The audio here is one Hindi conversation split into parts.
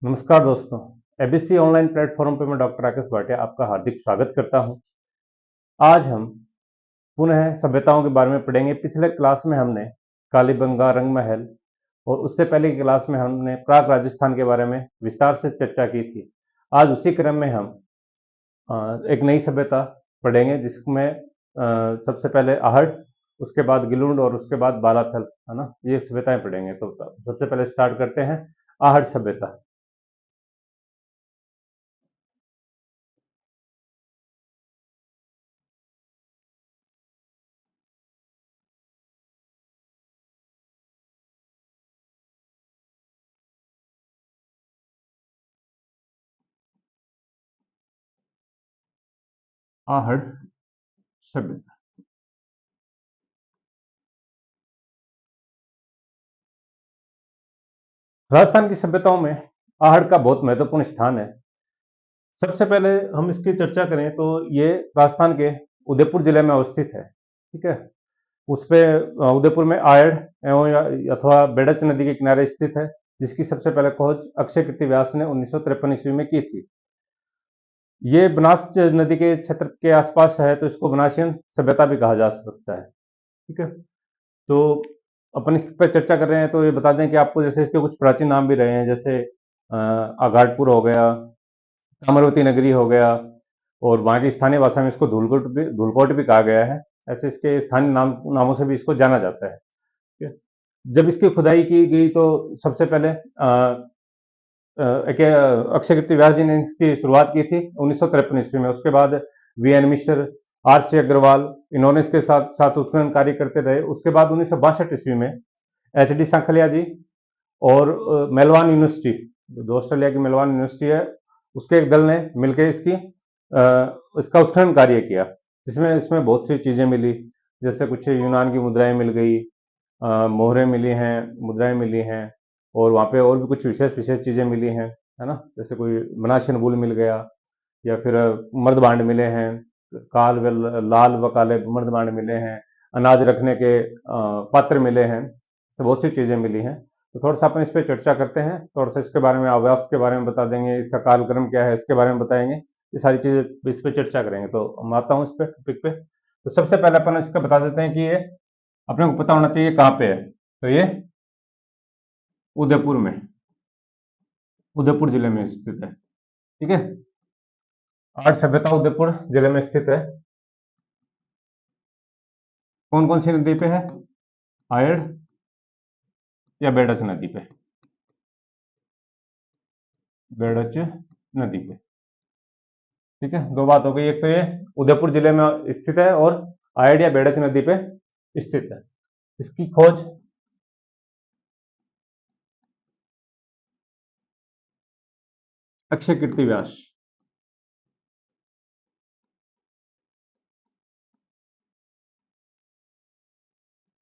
नमस्कार दोस्तों। एबीसी ऑनलाइन प्लेटफॉर्म पे मैं डॉक्टर राकेश भाटिया आपका हार्दिक स्वागत करता हूं। आज हम पुनः सभ्यताओं के बारे में पढ़ेंगे। पिछले क्लास में हमने कालीबंगा, रंग महल और उससे पहले की क्लास में हमने प्राग राजस्थान के बारे में विस्तार से चर्चा की थी। आज उसी क्रम में हम एक नई सभ्यता पढ़ेंगे जिसमें सबसे पहले आहट, उसके बाद गिलुंड और उसके बाद बालाथल, है ना, ये सभ्यताएं पढ़ेंगे। तो सबसे पहले स्टार्ट करते हैं आहट सभ्यता। आहट सभ्यता। राजस्थान की सभ्यताओं में आहड़ का बहुत महत्वपूर्ण स्थान है। सबसे पहले हम इसकी चर्चा करें तो ये राजस्थान के उदयपुर जिले में अवस्थित है। ठीक है। उस पे उदयपुर में आहड़ एवं अथवा बेड़च नदी के किनारे स्थित है, जिसकी सबसे पहले खोज अक्षय कृत व्यास ने 1953 ईस्वी में की थी। ये बनास नदी के क्षेत्र के आसपास है, तो इसको बनासियन सभ्यता भी कहा जा सकता है। ठीक है। तो अपन इस पर चर्चा कर रहे हैं तो ये बता दें कि आपको जैसे इसके कुछ प्राचीन नाम भी रहे हैं, जैसे आघाटपुर हो गया, अमरावती नगरी हो गया, और वहाँ की स्थानीय भाषा में इसको धूलकोट भी कहा गया है। ऐसे इसके स्थानीय नामों से भी इसको जाना जाता है। ठीक है। जब इसकी खुदाई की गई तो सबसे पहले अक्षय कृत व्यास जी ने इसकी शुरुआत की थी 1953 ईस्वी में। उसके बाद वी एन मिश्र, आर सी अग्रवाल, इन्होंने इसके साथ साथ उत्खनन कार्य करते रहे। उसके बाद 1962 ईस्वी में एच डी सांखलिया जी और मेलवान यूनिवर्सिटी, जो ऑस्ट्रेलिया की मेलवान यूनिवर्सिटी है, उसके एक दल ने मिलकर इसका उत्खनन कार्य किया, जिसमें इसमें बहुत सी चीज़ें मिली। जैसे कुछ यूनान की मुद्राएं मिल गई, मोहरें मिली हैं, मुद्राएं मिली हैं, और वहाँ पे और भी कुछ विशेष विशेष चीज़ें मिली हैं, है ना। जैसे कोई बनाशन बुल मिल गया, या फिर मर्द भांड मिले हैं, काल व लाल व काले मर्द भांड मिले हैं, अनाज रखने के पात्र मिले हैं, तो बहुत सी चीज़ें मिली हैं। तो थोड़ा सा अपन इस पर चर्चा करते हैं, थोड़ा सा इसके बारे में, आवास के बारे में बता देंगे, इसका कालक्रम क्या है इसके बारे में बताएंगे, ये सारी चीज़ें इस पर चर्चा करेंगे। तो मैं आता हूँ इस पर टॉपिक पे। तो सबसे पहले अपन इसका बता देते हैं कि ये अपने को पता होना चाहिए कहाँ पे है। तो ये उदयपुर में, उदयपुर जिले में स्थित है। ठीक है। आठ सभ्यता उदयपुर जिले में स्थित है। कौन कौन सी नदी पे है? आयड़ या बेडच नदी पे? बेडच नदी पे। ठीक है। दो बात हो गई, एक तो ये उदयपुर जिले में स्थित है और आयड़ या बेडच नदी पे स्थित है। इसकी खोज अक्षय कीर्ति व्यास,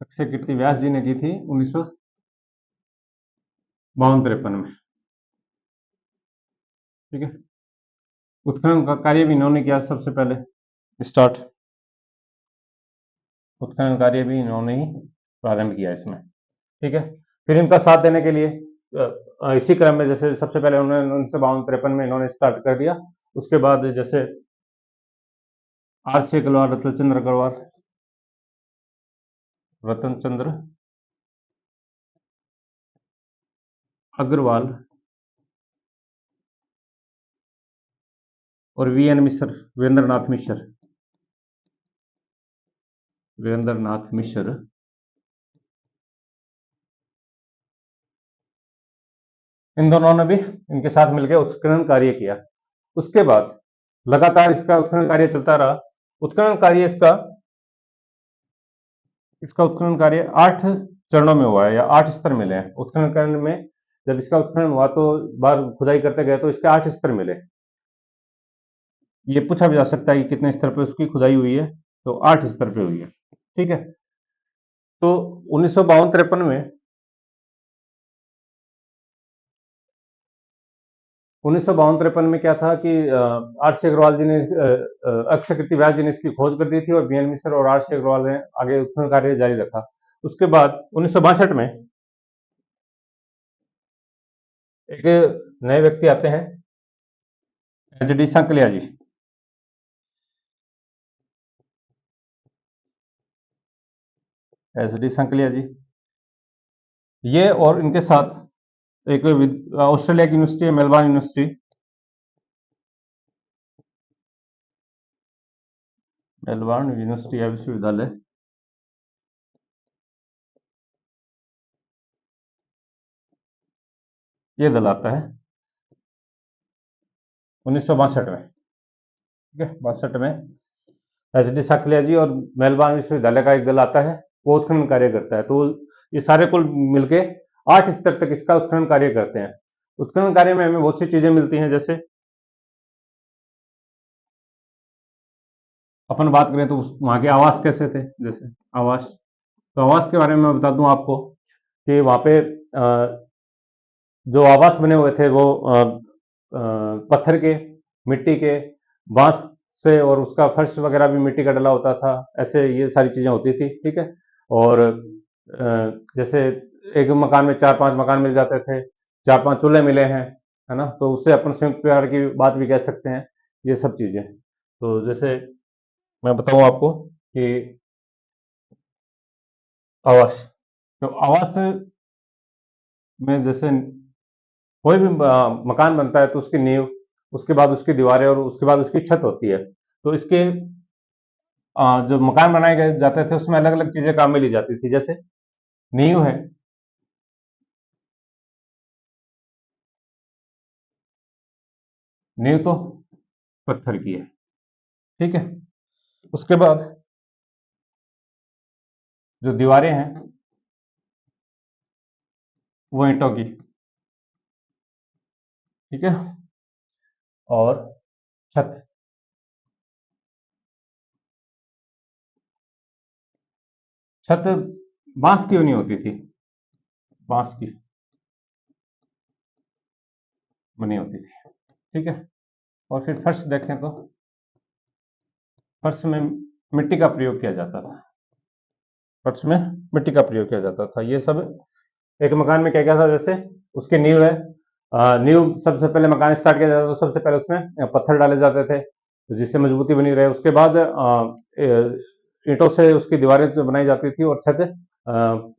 अक्षय कीर्ति व्यास जी ने की थी 1952-53 में। ठीक है। उत्खनन का कार्य भी इन्होंने किया सबसे पहले स्टार्ट, उत्खनन कार्य भी इन्होंने ही प्रारंभ किया इसमें। ठीक है। फिर इनका साथ देने के लिए इसी क्रम में, जैसे सबसे पहले उन्होंने 1952-53 में इन्होंने स्टार्ट कर दिया। उसके बाद जैसे आर सी अग्रवाल, रतन अग्रवाल, रतन चंद्र अग्रवाल और वी एन मिश्र, वीरेंद्र नाथ मिश्र, वीरेंद्र नाथ मिश्र, इन दोनों ने भी इनके साथ मिलकर उत्खनन कार्य किया। उसके बाद लगातार इसका उत्खनन कार्य चलता रहा। उत्खनन कार्य इसका इसका उत्खनन कार्य 8 चरणों में हुआ है, या 8 स्तर मिले हैं उत्खनन करने में। जब इसका उत्खनन हुआ तो बार खुदाई करते गए तो इसके 8 स्तर मिले। ये पूछा भी जा सकता है कि कितने स्तर पे उसकी खुदाई हुई है, तो 8 स्तर पे हुई है। ठीक है। तो 1952-53 में 1952-53 में क्या था कि आर सी अग्रवाल जी ने, अक्षय कीर्ति व्यास जी ने इसकी खोज कर दी थी, और बी एन मिश्र और आर सी अग्रवाल ने आगे उत्खनन कार्य जारी रखा। उसके बाद 1962 में एक नए व्यक्ति आते हैं, एच डी सांकलिया जी। एच डी सांकलिया जी, ये और इनके साथ एक ऑस्ट्रेलिया की यूनिवर्सिटी है, मेलबर्न यूनिवर्सिटी, मेलबर्न यूनिवर्सिटी या विश्वविद्यालय, ये दल आता है 1962 में। ठीक है, 62 में एच डी सांकलिया जी और मेलबर्न विश्वविद्यालय का एक दल आता है, वो उत्खनन कार्य करता है। तो ये सारे कुल मिलके 8 स्तर तक इसका उत्खनन कार्य करते हैं। उत्खनन कार्य में हमें बहुत सी चीजें मिलती हैं, जैसे अपन बात करें तो वहां के आवास कैसे थे, जैसे आवास, तो आवास के बारे में मैं बता दूं आपको कि वहां पे जो आवास बने हुए थे वो पत्थर के, मिट्टी के, बांस से, और उसका फर्श वगैरह भी मिट्टी का डला होता था, ऐसे ये सारी चीजें होती थी। ठीक है, और जैसे एक मकान में 4-5 मकान मिल जाते थे, 4-5 चूल्हे मिले हैं, है ना, तो उससे अपन संयुक्त परिवार की बात भी कह सकते हैं, ये सब चीजें। तो जैसे मैं बताऊं आपको कि आवास, तो आवास में जैसे कोई भी मकान बनता है तो उसकी नींव, उसके बाद उसकी दीवारें और उसके बाद उसकी छत होती है। तो इसके जो मकान बनाए गए जाते थे उसमें अलग अलग चीजें काम में ली जाती थी, जैसे नींव है, नींव तो पत्थर की है। ठीक है, उसके बाद जो दीवारें हैं वो ईंटों की। ठीक है, और छत, छत बांस की बनी होती थी, बांस की बनी होती थी। ठीक है, और फिर फर्श देखें तो फर्श में मिट्टी का प्रयोग किया जाता था, फर्श में मिट्टी का प्रयोग किया जाता था। ये सब एक मकान में क्या क्या था, जैसे उसकी नींव है, नींव सबसे पहले मकान स्टार्ट किया जाता था तो सबसे पहले उसमें पत्थर डाले जाते थे तो जिससे मजबूती बनी रहे। उसके बाद ईंटों से उसकी दीवारें जो बनाई जाती थी, और छत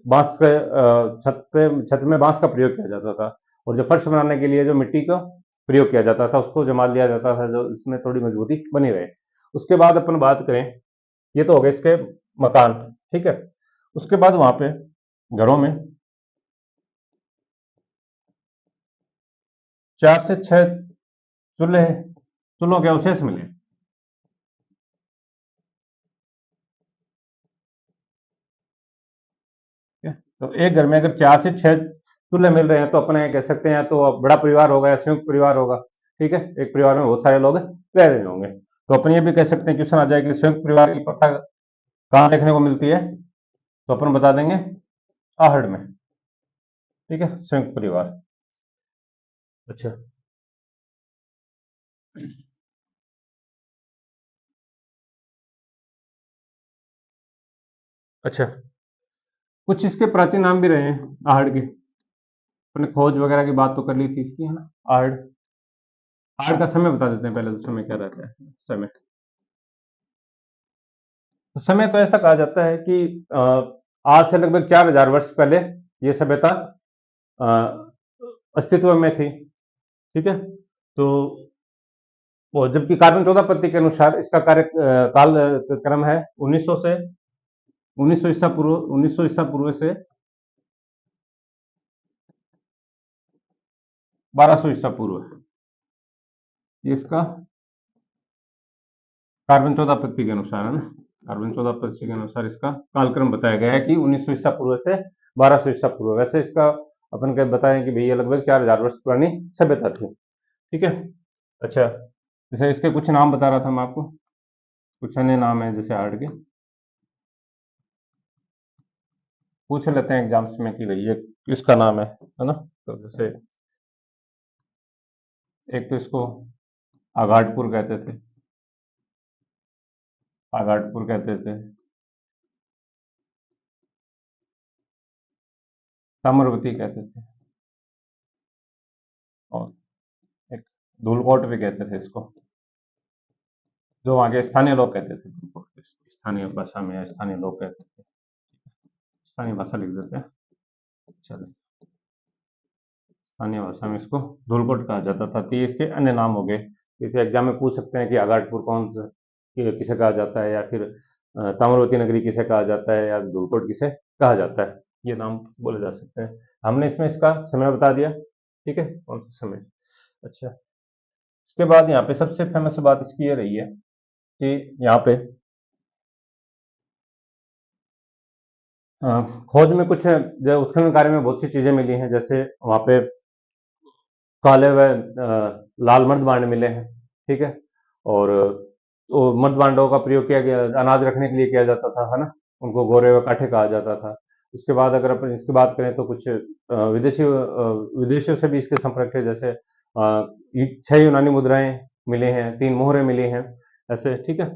बांस के छत में बांस का प्रयोग किया जाता था, और जो फर्श बनाने के लिए जो मिट्टी का प्रयोग किया जाता था उसको जमा दिया जाता था, जो इसमें थोड़ी मजबूती बनी रहे। उसके बाद अपन बात करें, ये तो हो गए इसके मकान। ठीक है, उसके बाद वहां पे घरों में 4 से 6 चूल्हे, चूल्हों के अवशेष मिले। ठीक है? तो एक घर में अगर 4 से 6 चूल्हे मिल रहे हैं तो अपने कह सकते हैं तो बड़ा परिवार होगा या संयुक्त परिवार होगा। ठीक है, एक परिवार में बहुत सारे लोग रह रहे होंगे, तो अपन ये भी कह सकते हैं, क्वेश्चन आ जाए कि संयुक्त परिवार की प्रथा कहाँ देखने को मिलती है, तो अपन बता देंगे आहड़ में। ठीक है, संयुक्त परिवार। अच्छा, अच्छा, कुछ इसके प्राचीन नाम भी रहे हैं आहड़ के। अपने खोज वगैरह की बात तो कर ली थी इसकी, है ना, आहड़। आहड़ का समय बता देते हैं पहले, तो समय क्या रहता है, समय, तो समय तो ऐसा कहा जाता है कि आज से लगभग 4000 वर्ष पहले ये सभ्यता अ, अस्तित्व में थी। ठीक है, तो वो जबकि कार्बन 14 पत्ती के अनुसार इसका काल क्रम है 1900 से 1900 ईसा पूर्व, 1900 ईसा पूर्व से 1200 ईसा पूर्व, ये इसका कार्बन 14 पत्ती के अनुसार, है ना, कार्बन 14 पत्ती के अनुसार इसका कालक्रम बताया गया है कि 1900 ईसा पूर्व से 1200 ईसा पूर्व। वैसे इसका अपन के बताएं कि भैया लगभग 4000 वर्ष पुरानी सभ्यता थी। ठीक है, अच्छा, जैसे इसके कुछ नाम बता रहा था मैं आपको, कुछ अन्य नाम है जैसे आर्ट के, पूछ लेते हैं एग्जाम्स में कि भैया किसका नाम है ना, तो जैसे एक तो इसको आगाटपुर कहते थे, आगाटपुर कहते थे, सामरवती कहते थे, और धूलकोट भी कहते थे इसको, जो वहाँ के स्थानीय लोग कहते थे धूलकोट को, स्थानीय भाषा में या स्थानीय लोग कहते थे। स्थानीय भाषा लिख देते हैं। चलो, स्थानीय भाषा में इसको धूलकोट कहा जाता था। तो ये इसके अन्य नाम हो गए। इसे एग्जाम में पूछ सकते हैं कि आगाटपुर कौन सा किसे कहा जाता है, या फिर ताम्रवती नगरी किसे कहा जाता है, या धूलकोट किसे कहा जाता है, ये नाम बोले जा सकते हैं। हमने इसमें इसका समय बता दिया, ठीक है, कौन सा समय। अच्छा, इसके बाद यहाँ पे सबसे फेमस बात इसकी ये रही है कि यहाँ पे खोज में कुछ जो उत्खनन कार्य में बहुत सी चीजें मिली हैं, जैसे वहाँ पे काले व लाल मर्द बांड मिले हैं, ठीक है। और वो मर्द बांडों का प्रयोग किया गया, अनाज रखने के लिए किया जाता था, है ना। उनको गोरे व काठे कहा जाता था। उसके बाद अगर अपन इसकी बात करें तो कुछ विदेशियों से भी इसके संपर्क है, जैसे 6 यूनानी मुद्राएं मिले हैं, 3 मोहरें मिली हैं, ऐसे, ठीक है।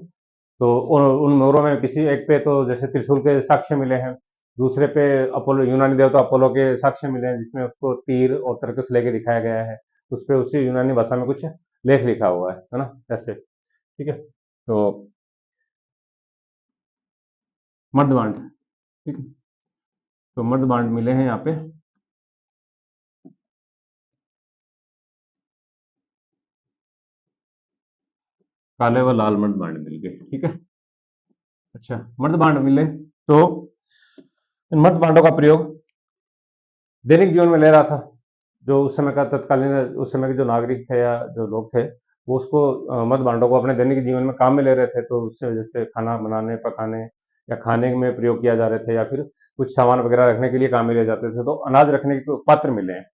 तो उन मोहरों में किसी एक पे तो जैसे त्रिशूल के साक्ष्य मिले हैं, दूसरे पे अपोलो, यूनानी देवता अपोलो के साक्ष्य मिले हैं, जिसमें उसको तीर और तरकस लेके दिखाया गया है। उस पे उसी यूनानी भाषा में कुछ लेख लिखा हुआ है ना, ऐसे, ठीक है। तो मर्दबांड, ठीक है। तो मर्दबांड मिले हैं यहाँ पे, काले व लाल मर्दबांड मिल गए, ठीक है। अच्छा, मर्दबांड मिले तो इन मर्दबांडों का प्रयोग दैनिक जीवन में ले रहा था। जो उस समय का तत्कालीन, उस समय के जो नागरिक थे या जो लोग थे, वो उसको मद्य भांडों को अपने दैनिक जीवन में काम में ले रहे थे। तो उससे वजह से खाना बनाने, पकाने या खाने में प्रयोग किया जा रहे थे, या फिर कुछ सामान वगैरह रखने के लिए काम में ले जाते थे। तो अनाज रखने के पात्र मिले हैं,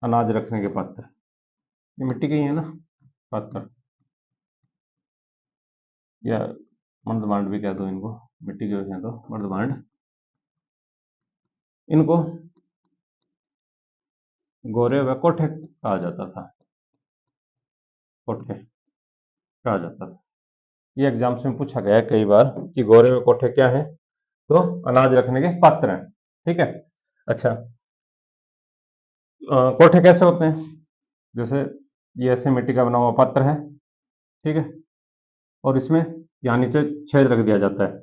अनाज रखने के पात्र, ये मिट्टी के ही है ना, पात्र, या मर्द भांड भी कह दो इनको, मिट्टी के हैं तो मर्द भांड। इनको गोरे व कोठे कहा जाता था, कोठे कहा जाता था। ये एग्जाम्स में पूछा गया है कई बार कि गोरे व कोठे क्या है, तो अनाज रखने के पात्र हैं, ठीक है। अच्छा, कोठे कैसे होते हैं, जैसे ये ऐसे मिट्टी का बना हुआ पात्र है, ठीक है, और इसमें यहाँ नीचे छेद रख दिया जाता है।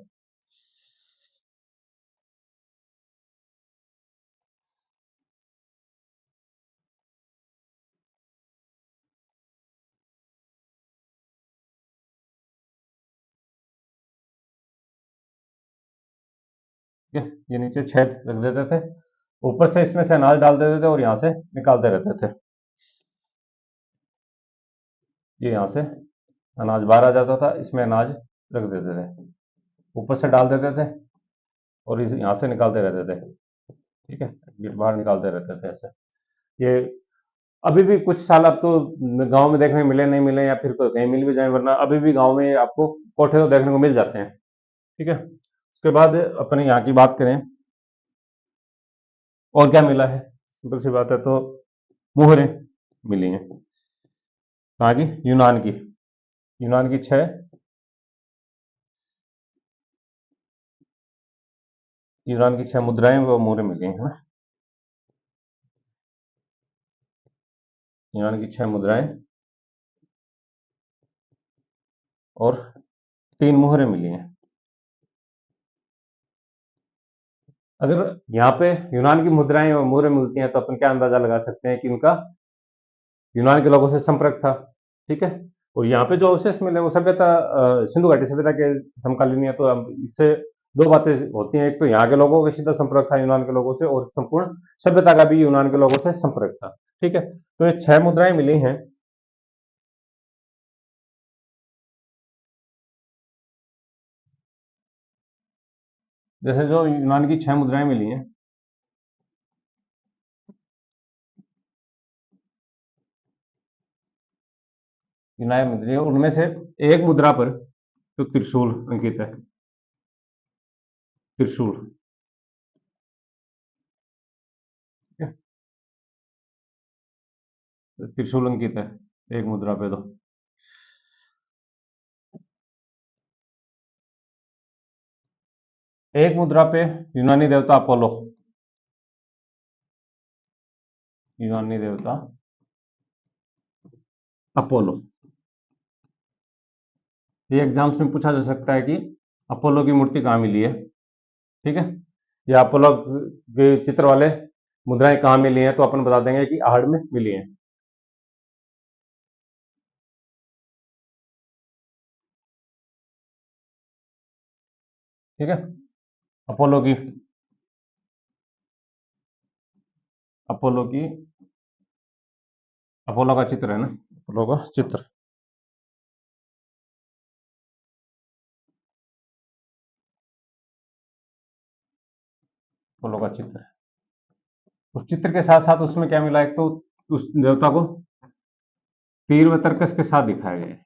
ठीक है, ये नीचे छेद रख देते थे, ऊपर से इसमें से अनाज डाल देते थे और यहाँ से निकालते रहते थे। ये यहाँ से अनाज बाहर आ जाता था, इसमें अनाज रख देते थे, ऊपर से डाल देते थे और इस यहाँ से निकालते रहते थे, ठीक है, ये बाहर निकालते रहते थे ऐसे। ये अभी भी कुछ साल आपको गांव में देखने को मिले, नहीं मिले, या फिर कहीं मिल भी जाए, वरना अभी भी गांव में आपको कोठे तो देखने को मिल जाते हैं, ठीक है। उसके बाद अपने यहाँ की बात करें, और क्या मिला है, सिंपल सी बात है, तो मुहरें मिली हैं, कहाँ की, यूनान की, यूनान की 6 मुद्राएं व मुहरें मिली हैं, है ना। यूनान की 6 मुद्राएं और 3 मुहरें मिली हैं। अगर यहाँ पे यूनान की मुद्राएं और मुहरें मिलती हैं, तो अपन क्या अंदाजा लगा सकते हैं कि इनका यूनान के लोगों से संपर्क था, ठीक है। और यहाँ पे जो अवशेष मिले वो सभ्यता सिंधु घाटी सभ्यता के समकालीन है। तो अब इससे दो बातें होती हैं, एक तो यहाँ के लोगों का सीधा संपर्क था यूनान के लोगों से, और संपूर्ण सभ्यता का भी यूनान के लोगों से संपर्क था, ठीक है। तो ये 6 मुद्राएं मिली हैं। जैसे जो यूनान की 6 मुद्राएं मिली हैं, यूनान मुद्रा, उनमें से एक मुद्रा पर तो त्रिशूल अंकित है, त्रिशूल, ठीक है, तो त्रिशूल अंकित है एक मुद्रा पे। तो एक मुद्रा पे यूनानी देवता अपोलो, यूनानी देवता अपोलो। ये एग्जाम्स में पूछा जा सकता है कि अपोलो की मूर्ति कहाँ मिली है, ठीक है, या अपोलो के चित्र वाले मुद्राएं कहाँ मिली हैं, तो अपन बता देंगे कि आहड़ में मिली हैं। ठीक है, अपोलो की अपोलो की अपोलो का चित्र है ना, अपोलो का चित्र, अपोलो का चित्र है। उस चित्र के साथ साथ उसमें क्या मिला, एक तो उस देवता को तीर व तर्कस के साथ दिखाया गया है,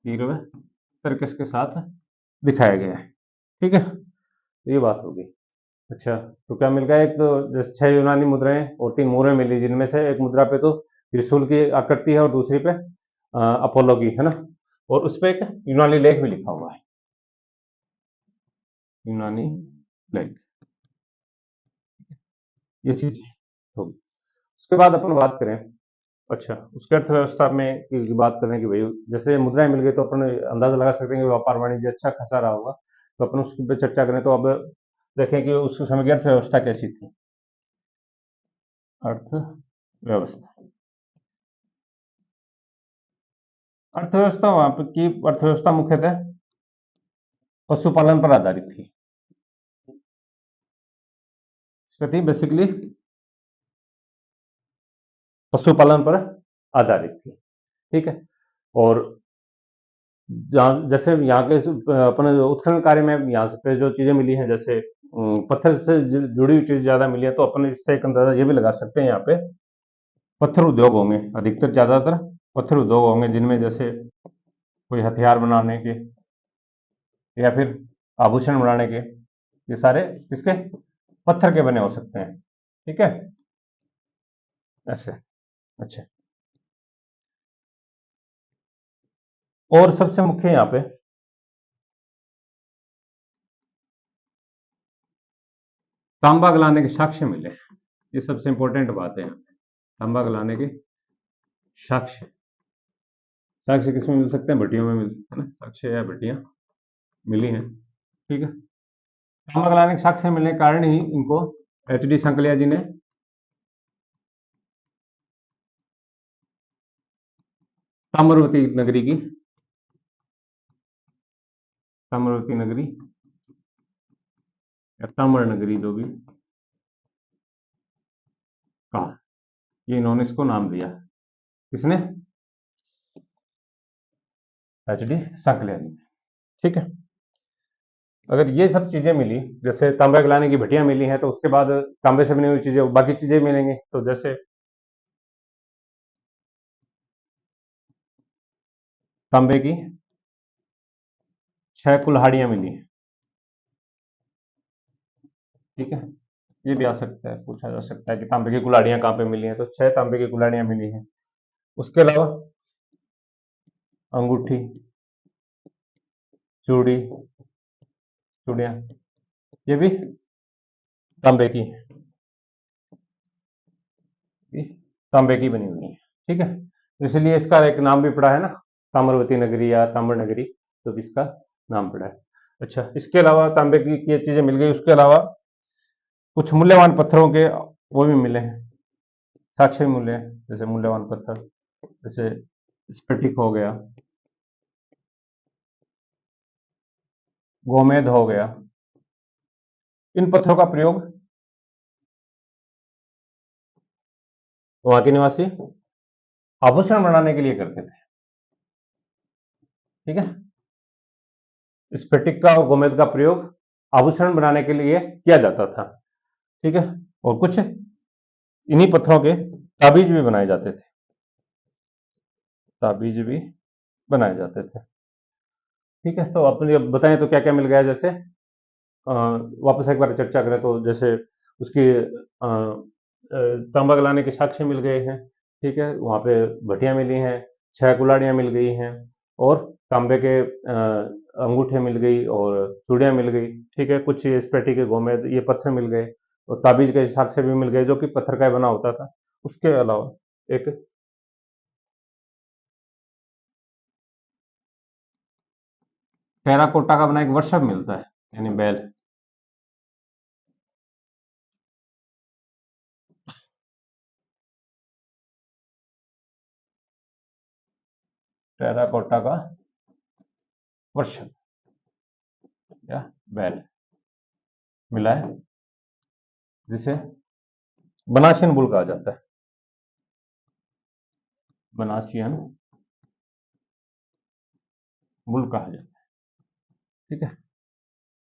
तीर व तर्कस के साथ दिखाया गया है। ठीक है, तो ये बात होगी। अच्छा, तो क्या मिल गया, एक तो जैसे 6 यूनानी मुद्राएं और 3 मुहरें मिली, जिनमें से एक मुद्रा पे तो त्रिशूल की आकृति है और दूसरी पे अपोलो की है ना, और उस पे एक यूनानी लेख भी लिखा हुआ है, यूनानी लेख। ये चीज होगी। उसके बाद अपन बात करें, अच्छा, उसके अर्थव्यवस्था में की बात करें कि भाई जैसे मुद्राएं मिल गई तो अपन अंदाजा लगा सकते हैं कि व्यापार वाणिज्य अच्छा खासा रहा होगा, तो अपन उस पर चर्चा करें तो अब देखें कि उस समय की अर्थव्यवस्था कैसी थी। अर्थव्यवस्था अर्थव्यवस्था वहां की अर्थव्यवस्था मुख्यतः पशुपालन पर आधारित थी। इसमें थी बेसिकली पशुपालन पर आधारित थी। ठीक है, और जहाँ जैसे यहाँ के अपने उत्खनन कार्य में यहाँ पे जो चीजें मिली हैं, जैसे पत्थर से जुड़ी हुई चीज ज्यादा मिली है, तो अपन इससे एक अंदाजा ये भी लगा सकते हैं, यहाँ पे पत्थर उद्योग होंगे अधिकतर, ज्यादातर पत्थर उद्योग होंगे, जिनमें जैसे कोई हथियार बनाने के या फिर आभूषण बनाने के, ये सारे किसके, पत्थर के बने हो सकते हैं। ठीक है, ऐसे। अच्छा, और सबसे मुख्य यहाँ पे तांबा गलाने के साक्ष्य मिले, ये सबसे इंपॉर्टेंट बात है यहाँ पे, तांबा गलाने के साक्ष्य। साक्ष्य किसमें मिल सकते हैं, भट्टियों में मिल सकते हैं ना, साक्ष्य या भट्टियां मिली हैं। ठीक है, तांबा गलाने के साक्ष्य मिलने के कारण ही इनको एच डी संकलिया जी ने ताम्रवती नगरी की, ताम्रवती नगरी या ताम्र नगरी जो भी कहा, ये इन्होंने इसको नाम दिया, किसने, एच डी संकलिया जी। ठीक है, अगर ये सब चीजें मिली, जैसे तांबा गलाने की भट्टियां मिली हैं, तो उसके बाद तांबे से बनी हुई चीजें, बाकी चीजें मिलेंगी, तो जैसे तांबे की 6 कुल्हाड़ियां मिली हैं। ठीक है, ये भी आ सकता है, पूछा जा सकता है कि तांबे की कुल्हाड़ियां कहाँ पे मिली हैं, तो 6 तांबे की कुल्हाड़ियां मिली हैं। उसके अलावा अंगूठी, चूड़ी, चूड़ियां, ये भी तांबे की, ये तांबे की बनी हुई है। ठीक है, तो इसलिए इसका एक नाम भी पड़ा है ना, ताम्रवती नगरी या ताम्र नगरी, तो इसका नाम पड़ा है। अच्छा, इसके अलावा तांबे की ये चीजें मिल गई, उसके अलावा कुछ मूल्यवान पत्थरों के वो भी मिले हैं, साक्ष्य मूल्य, जैसे मूल्यवान पत्थर, जैसे स्फटिक हो गया, गोमेद हो गया, इन पत्थरों का प्रयोग वहां के निवासी आभूषण बनाने के लिए करते थे। ठीक है, स्फटिक का और गोमेद का प्रयोग आभूषण बनाने के लिए किया जाता था। ठीक है, और कुछ इन्हीं पत्थरों के ताबीज भी बनाए जाते थे, ताबीज भी बनाए जाते थे। ठीक है, तो अपने बताएं तो क्या क्या मिल गया, जैसे वापस एक बार चर्चा करें तो जैसे उसकी तांबा गलाने के साक्ष्य मिल गए हैं। ठीक है, वहाँ पे भट्टियां मिली हैं, 6 कुल्हाड़ियां मिल गई हैं, और तांबे के अंगूठे मिल गई और चूड़ियां मिल गई। ठीक है, कुछ स्पेटी के गोमेद, ये पत्थर मिल गए, और ताबीज के साक्ष्य भी मिल गए, जो कि पत्थर का बना होता था, उसके अलावा एक टेराकोटा का बना एक वर्षक मिलता है, यानी बैल। टेराकोटा का वर्षक या बैल मिला है, जिसे बनासियन बुल कहा जाता है। बनासियन बुल कहा जाता है, ठीक है।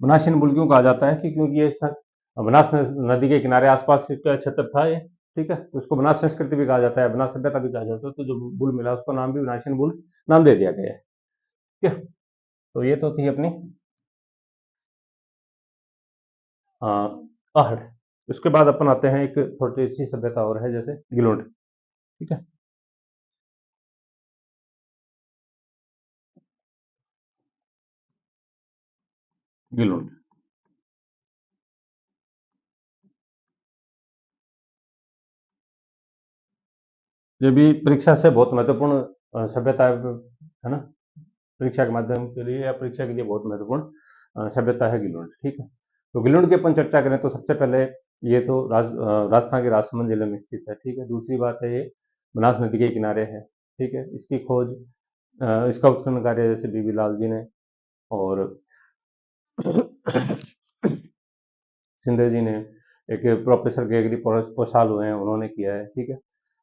बनासियन बुल क्यों कहा जाता है कि क्योंकि ये बनास नदी के किनारे आसपास का क्षेत्र था ये, ठीक है। तो उसको बनास संस्कृति भी कहा जाता है, बनास सभ्यता भी कहा जाता है। तो जो बुल मिला उसको नाम भी बनासियन बुल नाम दे दिया गया है, ठीक है। तो ये तो थी अपनी आहड़। उसके बाद अपन आते हैं एक छोटी सी सभ्यता और है, जैसे गिलोंड, ठीक है। गिलोंड ये भी परीक्षा से बहुत महत्वपूर्ण सभ्यता है ना, परीक्षा के माध्यम के लिए या परीक्षा के लिए बहुत महत्वपूर्ण सभ्यता है गिलोंड, ठीक है। तो गिलोंड की अपन चर्चा करें तो सबसे पहले ये तो राजस्थान के राजसमंद जिले में स्थित है, ठीक है। दूसरी बात है, ये बनास नदी के किनारे है, ठीक है। इसकी खोज इसका उत्खनन कार्य जैसे बीबी लाल जी ने और सिंधे जी ने, एक प्रोफेसर गेगरी पोसाल हुए हैं, उन्होंने किया है, ठीक है।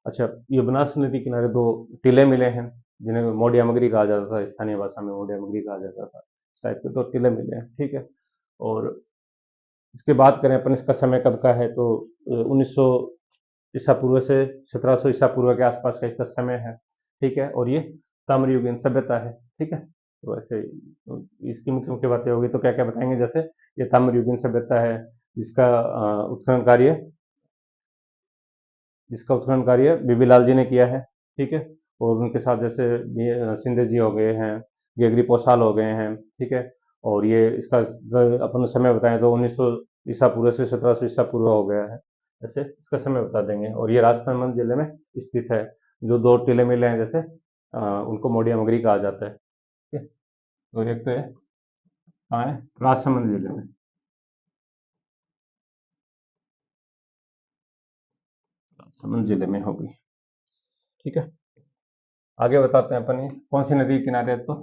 अच्छा, ये बनास नदी किनारे दो टिले मिले हैं, जिन्हें मोडिया मगरी कहा जाता था, स्थानीय भाषा में मोडिया मगरी कहा जाता था। इस टाइप के दो टिले मिले हैं, ठीक है। और इसके बात करें अपन, इसका समय कब का है, तो 1900 ईसा पूर्व से 1700 ईसा पूर्व के आसपास का इसका समय है, ठीक है। और ये ताम्रयुगीन सभ्यता है, ठीक है। तो ऐसे तो इसकी मुख्य मुख्य बातें होगी, तो क्या क्या बताएंगे, जैसे ये ताम्रयुगीन सभ्यता है, जिसका उत्खनन कार्य बीबी लाल जी ने किया है, ठीक है। और उनके साथ जैसे ये सिंधे जी हो गए हैं, गेगरी पोसाल हो गए हैं, ठीक है। और ये इसका अपन समय बताएं तो 1900 ईसा पूर्व से 1700 ईसा पूर्व हो गया है, ऐसे इसका समय बता देंगे। और ये राजसमंद जिले में स्थित है। जो दो टीले मिले हैं जैसे उनको मोडिया मगरी कहा जाता है, ठीक है। तो एक तो है कहाँ है, राजसमंद जिले में, राजसमंद जिले में होगी, ठीक है। आगे बताते हैं अपन, ये कौन सी नदी के किनारे है, तो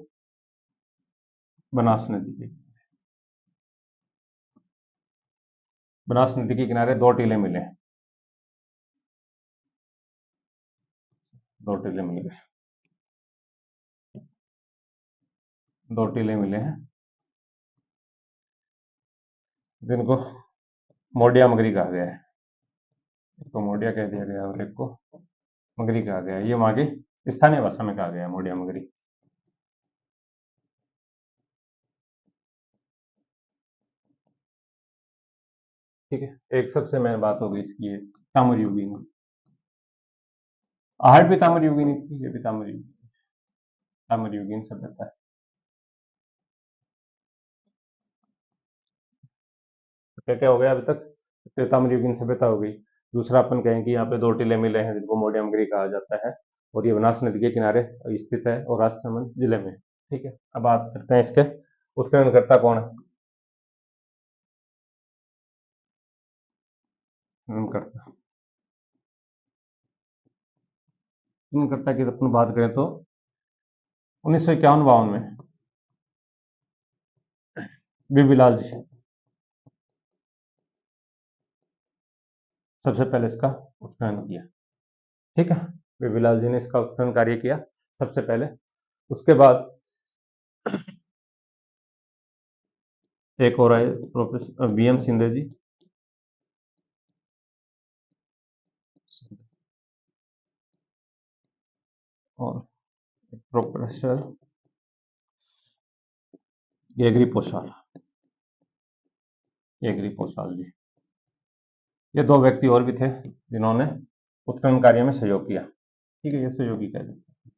बनास नदी के, बनास नदी के किनारे दो टीले मिले हैं, दो टीले मिल गए, दो टीले मिले हैं, जिनको मोडिया मगरी कहा गया है। एक को मोडिया कह दिया गया और एक को मगरी कहा गया है। ये वहां की स्थानीय भाषा में कहा गया है, मोडिया मगरी, ठीक है। एक सबसे मेन बात होगी इसकी, ये ताम्र युगीन, आहट भी ताम्र युगीन थी, ये भी ताम्र युगीन सभ्यता है। तो क्या क्या हो गया अभी तक, तो ताम्र युगीन सभ्यता हो गई। दूसरा अपन कहें कि यहाँ पे दो टीले मिले हैं, जिनको मोडिया मगरी कहा जाता है, और ये बनास नदी के किनारे स्थित है और राजसमंद जिले में, ठीक है। अब बात करते हैं इसके उत्खननकर्ता कौन है। उत्खननकर्ता उत्खननकर्ता की अपन बात करें तो 1951-52 में बीबी लाल जी सबसे पहले इसका उत्खनन किया, ठीक है। बीबी लाल जी ने इसका उत्खनन कार्य किया सबसे पहले। उसके बाद एक और आए प्रोफेसर वीएम सिंधे जी, और प्रोफेसर गेगरी पोशाल, गेगरी पोशाल जी, ये दो व्यक्ति और भी थे जिन्होंने उत्खनन कार्य में सहयोग किया, ठीक है। ये सहयोगी कह देते हैं।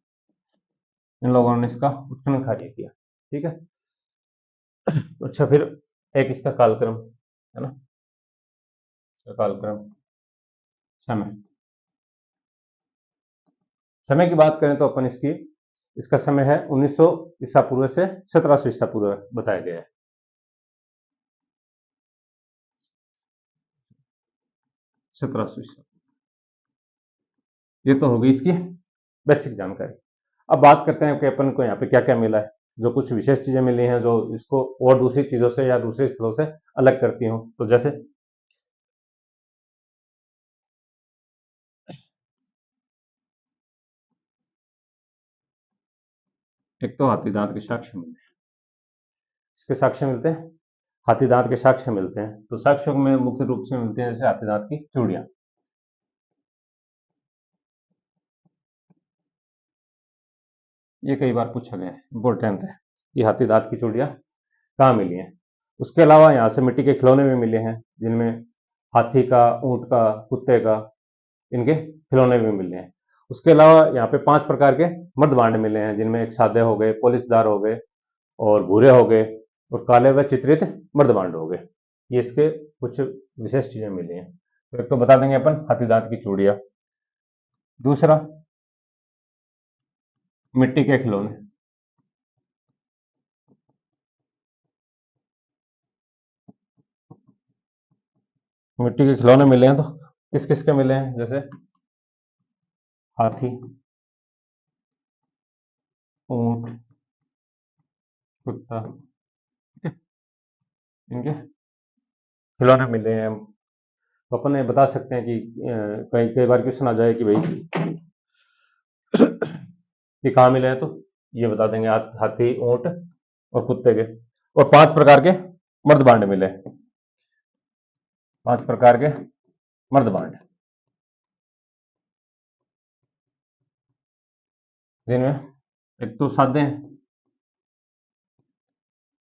इन लोगों ने इसका उत्खनन कार्य किया, ठीक है। अच्छा, फिर एक इसका कालक्रम है ना, इसका कालक्रम समय, समय की बात करें तो अपन इसका समय है 1900 ईसा पूर्व से 1700 ईसा पूर्व बताया गया है। 1700 ईसा, ये तो होगी इसकी बेसिक जानकारी। अब बात करते हैं कि अपन को यहाँ पे क्या क्या मिला है, जो कुछ विशेष चीजें मिली हैं जो इसको और दूसरी चीजों से या दूसरे स्थलों से अलग करती हूँ। तो जैसे एक तो हाथी दांत के साक्ष्य मिलते हैं, इसके साक्ष्य मिलते हैं, हाथी दांत के साक्ष्य मिलते हैं। तो साक्ष्यों में मुख्य रूप से मिलते हैं जैसे हाथी दांत की चूड़ियां, ये कई बार पूछा गया है, इंपॉर्टेंट है। ये हाथी दांत की चूड़ियां कहाँ मिली हैं। उसके अलावा यहाँ से मिट्टी के खिलौने भी मिले हैं, जिनमें हाथी का, ऊंट का, कुत्ते का, इनके खिलौने भी मिले हैं। उसके अलावा यहाँ पे 5 प्रकार के मर्द भांड मिले हैं, जिनमें एक सादे हो गए, पॉलिशदार हो गए और भूरे हो गए और काले व चित्रित मर्द भांड हो गए। ये इसके कुछ विशेष चीजें मिली हैं। तो एक तो बता देंगे अपन हाथी दांत की चूड़ियां, दूसरा मिट्टी के खिलौने, मिट्टी के खिलौने मिले हैं। तो किस किस के मिले हैं, जैसे हाथी, ऊंट, कुत्ता, इनके खिलौने मिले हैं। तो अपन ये बता सकते हैं कि कई कई बार क्वेश्चन आ जाए कि भाई ये कहाँ मिले हैं, तो ये बता देंगे हाथी, ऊंट और कुत्ते के। और 5 प्रकार के मर्द भांड मिले, 5 प्रकार के मर्द भांड, जिनमें एक तो सादे हैं,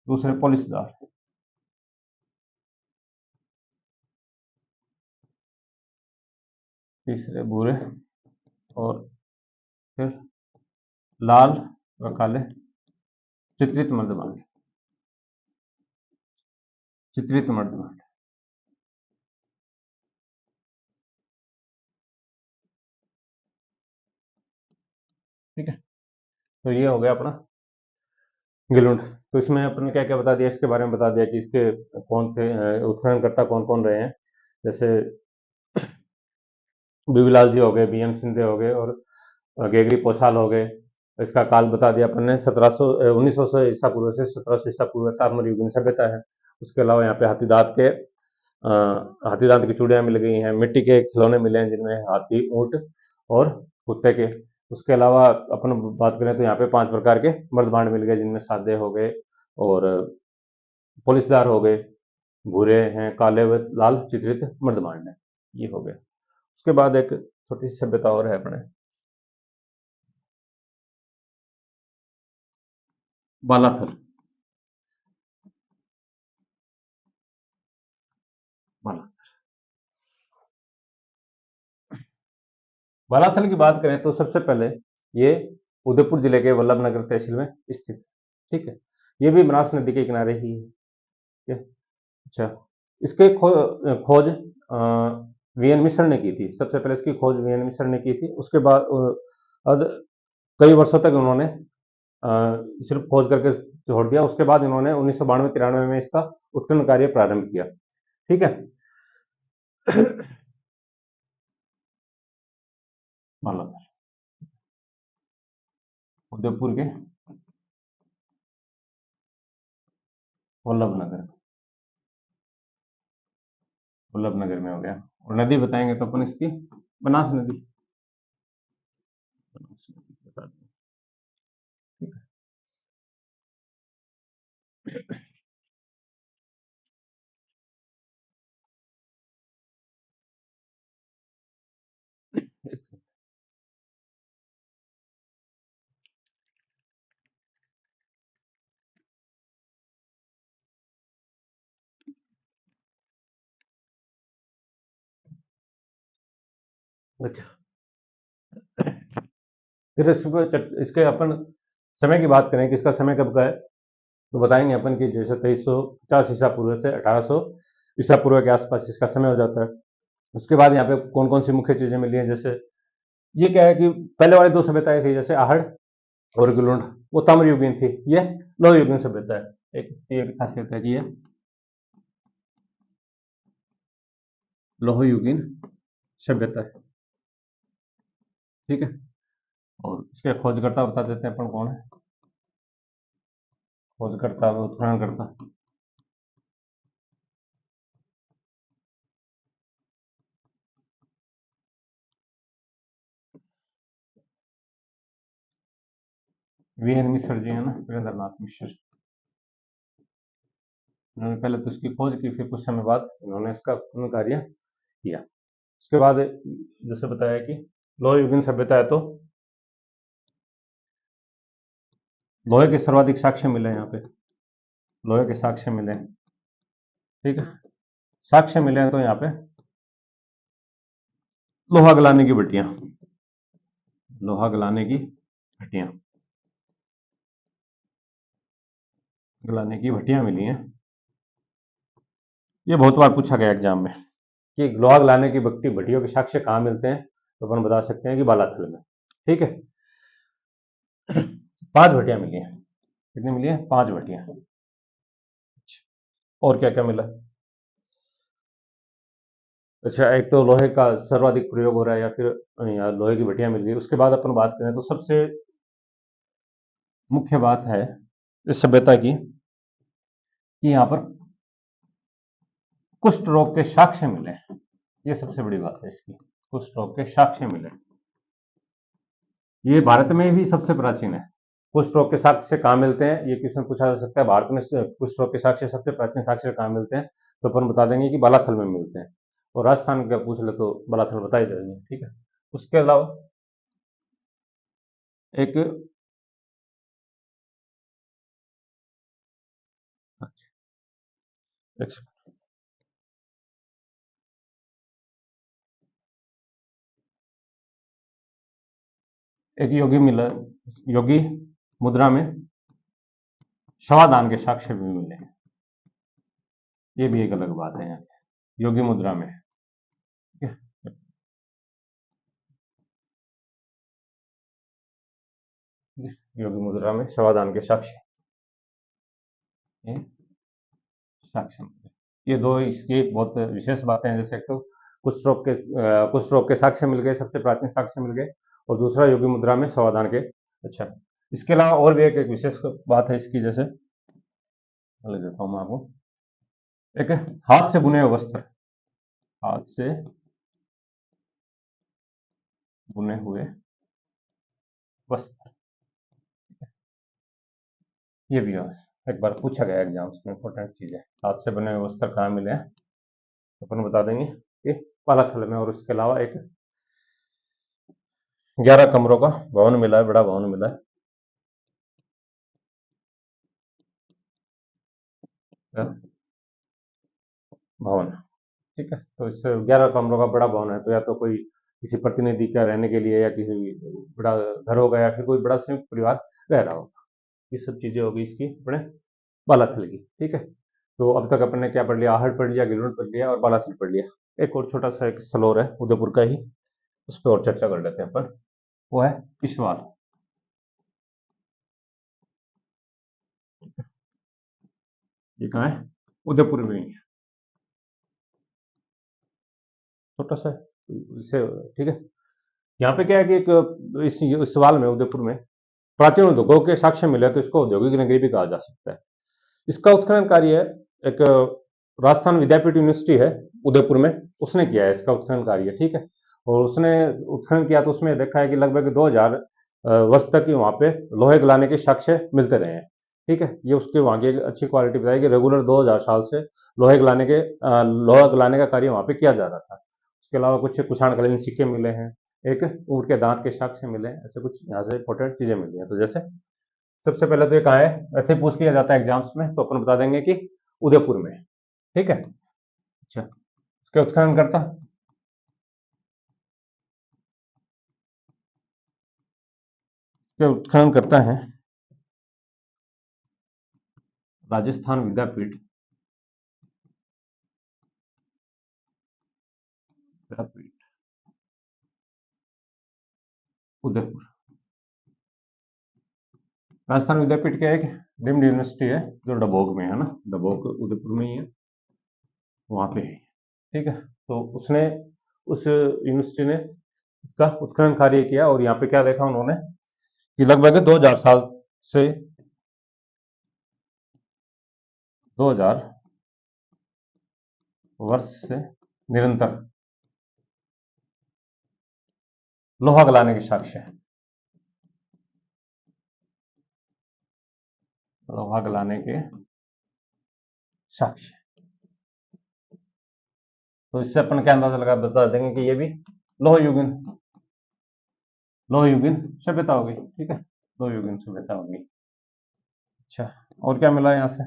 दूसरे पॉलिशदार, तीसरे भूरे और फिर लाल व काले चित्रित मर्द भांड, चित्रित मर्द भांड। ठीक है, तो ये हो गया अपना गिलुंड। तो इसमें अपन ने क्या क्या बता दिया, इसके बारे में बता दिया कि इसके कौन से उत्खननकर्ता कौन कौन रहे हैं, जैसे बीबीलाल जी हो गए, बीएम सिंधे हो गए और गेगरी पोछाल हो गए। इसका काल बता दिया अपन ने 1900 से ईसा पूर्व से 1700 ईसा पूर्व तारमर युगीन सभ्यता है। उसके अलावा यहाँ पे हाथी दांत की चूड़ियां मिल गई हैं, मिट्टी के खिलौने मिले हैं जिनमें हाथी, ऊंट और कुत्ते के। उसके अलावा अपन बात करें तो यहाँ पे 5 प्रकार के मर्द भांड मिल गए, जिनमें सादे हो गए और पॉलिशदार हो गए, भूरे हैं, काले व लाल चित्रित मर्द भांड है। ये हो गए। उसके बाद एक छोटी सी सभ्यता और है अपने, बालाथल। बाला बालाथल की बात करें तो सबसे पहले ये उदयपुर जिले के वल्लभनगर तहसील में स्थित, ठीक है। ये भी बनास नदी के किनारे ही है, ठीक है। अच्छा, इसके खोज वीएन मिश्र ने की थी। सबसे पहले इसकी खोज वीएन मिश्र ने की थी। उसके बाद कई वर्षों तक उन्होंने सिर्फ खोज करके छोड़ दिया। उसके बाद इन्होंने 1992-93 में इसका उत्खनन कार्य प्रारंभ किया, ठीक है। मतलब उदयपुर के वल्लभनगर, वल्लभनगर में हो गया। और नदी बताएंगे तो अपन इसकी बनास नदी, बनास नदी बता दें, ठीक है। अच्छा, फिर इसके अपन समय की बात करें कि इसका समय कब का है, तो बताएंगे अपन कि जैसे 2350 ईसा पूर्व से 1800 ईसा पूर्व के आसपास इसका समय हो जाता है। उसके बाद यहाँ पे कौन कौन सी मुख्य चीजें मिली हैं, जैसे ये क्या है कि पहले वाली दो सभ्यताएं थी जैसे आहड़ और गिलुंड, वो ताम्रयुगीन थी, ये लोहयुगीन सभ्यता है। एक इसकी एक खासियत है कि ये लोहयुगीन सभ्यता है, ठीक है। और इसके खोजकर्ता बता देते हैं अपन कौन है। खोजकर्ता उत्खननकर्ता वीएन मिश्र जी है ना, वीरेंद्र नाथ मिश्र। उन्होंने पहले तो इसकी खोज की, फिर कुछ समय बाद उन्होंने इसका उत्खनन कार्य किया। उसके बाद जैसे बताया कि लोहयुगीन सभ्यता है, तो लोहे के सर्वाधिक साक्ष्य मिले यहाँ पे, लोहे के साक्ष्य मिले, ठीक है। साक्ष्य मिले हैं तो यहाँ पे लोहा गलाने की भट्टियां, लोहा गलाने की भट्टियां, गलाने की भट्टियां मिली हैं। ये बहुत बार पूछा गया एग्जाम में कि लोहा गलाने की भट्टियों के साक्ष्य कहाँ मिलते हैं, तो अपन बता सकते हैं कि बालाथल में, ठीक है। 5 भट्टियां मिली हैं। कितनी मिली है? 5 भट्टियां। और क्या क्या मिला? अच्छा, एक तो लोहे का सर्वाधिक प्रयोग हो रहा है, या फिर यहाँ लोहे की भट्टियां मिल गई। उसके बाद अपन बात करें तो सबसे मुख्य बात है इस सभ्यता की कि यहाँ पर कुष्ठ रोग के साक्ष्य मिले। ये सबसे बड़ी बात है इसकी, कुष्ठ रोग के साक्ष्य मिले। ये भारत में भी सबसे प्राचीन है। कुष्ठ रोग के साक्ष्य कहाँ मिलते हैं, ये क्वेश्चन पूछा जा सकता है। भारत में कुष्ठ रोग के साक्ष्य, सबसे प्राचीन साक्ष्य कहाँ मिलते हैं, तो अपन बता देंगे कि बालाथल में मिलते हैं। और राजस्थान का पूछ ले तो बालाथल बता ही देंगे, ठीक है। उसके अलावा एक एक एक योगी मिला, योगी मुद्रा में शवादान के साक्ष्य भी मिले हैं। ये भी एक अलग बात है यहाँ पे, योगी मुद्रा में, ठीक है। योगी मुद्रा में शवादान के साक्ष्य, ये साक्ष्य मिले। ये दो इसकी बहुत विशेष बातें हैं। जैसे एक तो कुष्ठ रोग के साक्ष्य मिल गए, सबसे प्राचीन साक्ष्य मिल गए, और दूसरा योगी मुद्रा में शवादान के। अच्छा, इसके अलावा और भी एक विशेष बात है इसकी, जैसे देता हूँ मैं आपको। एक हाथ से बुने हुए वस्त्र, हाथ से बुने हुए वस्त्र, ये भी है, एक बार पूछा गया एग्जाम्स में, इंपॉर्टेंट चीज है। हाथ से बने हुए वस्त्र कहाँ मिले हैं, तो अपन बता देंगे कि पालाथल में। और उसके अलावा एक 11 कमरों का भवन मिला है, बड़ा भवन मिला है, भवन, ठीक है। तो इससे 11 कमरों का बड़ा भवन है, तो या तो कोई किसी प्रतिनिधि का रहने के लिए, या किसी बड़ा घर होगा, या फिर कोई बड़ा संयुक्त परिवार रह रहा होगा। ये सब चीजें होगी इसकी अपने बालाथल की, ठीक है। तो अब तक अपन ने क्या पढ़ लिया? आहड़ पढ़ लिया, गिलवंड पढ़ लिया, और बालाथल पढ़ लिया। एक और छोटा सा एक सलोर है उदयपुर का ही, उस पर और चर्चा कर लेते हैं अपन। वो है पिछवाल। ये कहाँ है? उदयपुर में ही है, छोटा सा इसे, ठीक है। यहाँ पे क्या है कि एक इस सवाल में उदयपुर में प्राचीन उद्योगों के साक्ष्य मिले, तो इसको औद्योगिक नगरी भी कहा जा सकता है। इसका उत्खनन कार्य एक राजस्थान विद्यापीठ यूनिवर्सिटी है उदयपुर में, उसने किया है इसका उत्खनन कार्य, ठीक है। और उसने उत्खनन किया तो उसमें देखा है कि लगभग 2000 वर्ष तक ही वहाँ पे लोहे गलाने के साक्ष्य मिलते रहे हैं, ठीक है। ये उसके वहाँ की एक अच्छी क्वालिटी बताई कि रेगुलर 2000 साल से लोहा गलाने का कार्य वहाँ पे किया जा रहा था। उसके अलावा कुछ कुषाणकालीन सिक्के मिले हैं, एक ऊँट के दांत के साक्ष्य मिले हैं। ऐसे कुछ यहाँ से इंपॉर्टेंट चीजें मिली हैं। तो जैसे सबसे पहले तो ये कहाँ है, ऐसे ही पूछ लिया जाता है एग्जाम्स में, तो अपन बता देंगे कि उदयपुर में, ठीक है। अच्छा, इसके उत्खनन करता, इसके उत्खनन करता है राजस्थान विद्यापीठ, विद्यापीठ उदयपुर। राजस्थान विद्यापीठ क्या एक डीम्ड यूनिवर्सिटी है जो डबोग में है ना, डबोग उदयपुर में ही है, वहां पे है। ठीक है, तो उसने उस यूनिवर्सिटी ने इसका उत्खनन कार्य किया और यहाँ पे क्या देखा उन्होंने कि लगभग 2000 साल से 2000 वर्ष से निरंतर लोहा गलाने के साक्ष्य है। लोहा गलाने के साक्ष्य। तो इससे अपन क्या अंदाजा लगा बता देंगे कि ये भी लोहयुगीन लोहयुगीन सभ्यता होगी। ठीक है, लोहयुगीन सभ्यता होगी। अच्छा, और क्या मिला यहाँ से?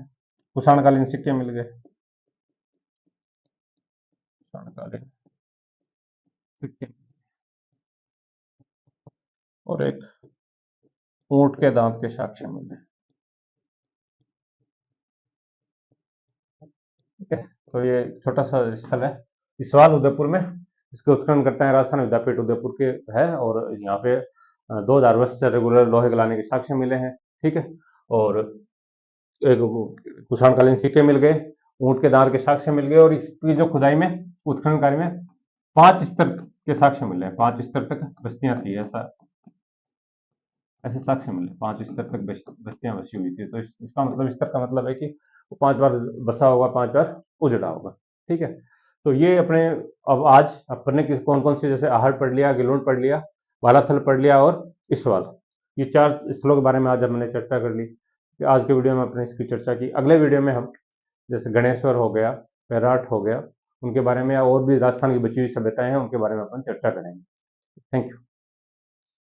कुषाणकालीन सिक्के मिल गए। कुषाणकालीन सिक्के और एक ऊंट के दांत के साक्ष्य मिले। ठीक है, तो ये छोटा सा स्थल है इसवाल उदयपुर में, इसके उत्खनन करते हैं राजस्थान विद्यापीठ उदयपुर के है, और यहाँ पे 2000 वर्ष से रेगुलर लोहे गलाने के साक्ष्य मिले हैं। ठीक है, और एक कुषाणकालीन सिक्के मिल गए, ऊंट के दांत के साक्ष्य मिल गए, और इसकी जो खुदाई में उत्खनन कार्य में 5 स्तर के साक्ष्य मिले हैं। 5 स्तर तक बस्तियां थी, ऐसे साक्ष्य मिले। 5 स्तर तक बस्तियां बसी हुई थी। तो इसका मतलब, स्तर का मतलब है कि वो 5 बार बसा होगा, 5 बार उजड़ा होगा। ठीक है, तो ये अपने अब आज अपने किस कौन कौन से, जैसे आहट पढ़ लिया, गिलोड पढ़ लिया, बालाथल पढ़ लिया और इसवाल, ये 4 स्थलों के बारे में आज हमने चर्चा कर ली। आज के वीडियो में अपने इसकी चर्चा की। अगले वीडियो में हम जैसे गणेश्वर हो गया, पैराट हो गया, उनके बारे में, और भी राजस्थान की बची हुई सभ्यताएं हैं उनके बारे में अपन चर्चा करेंगे। Thank you.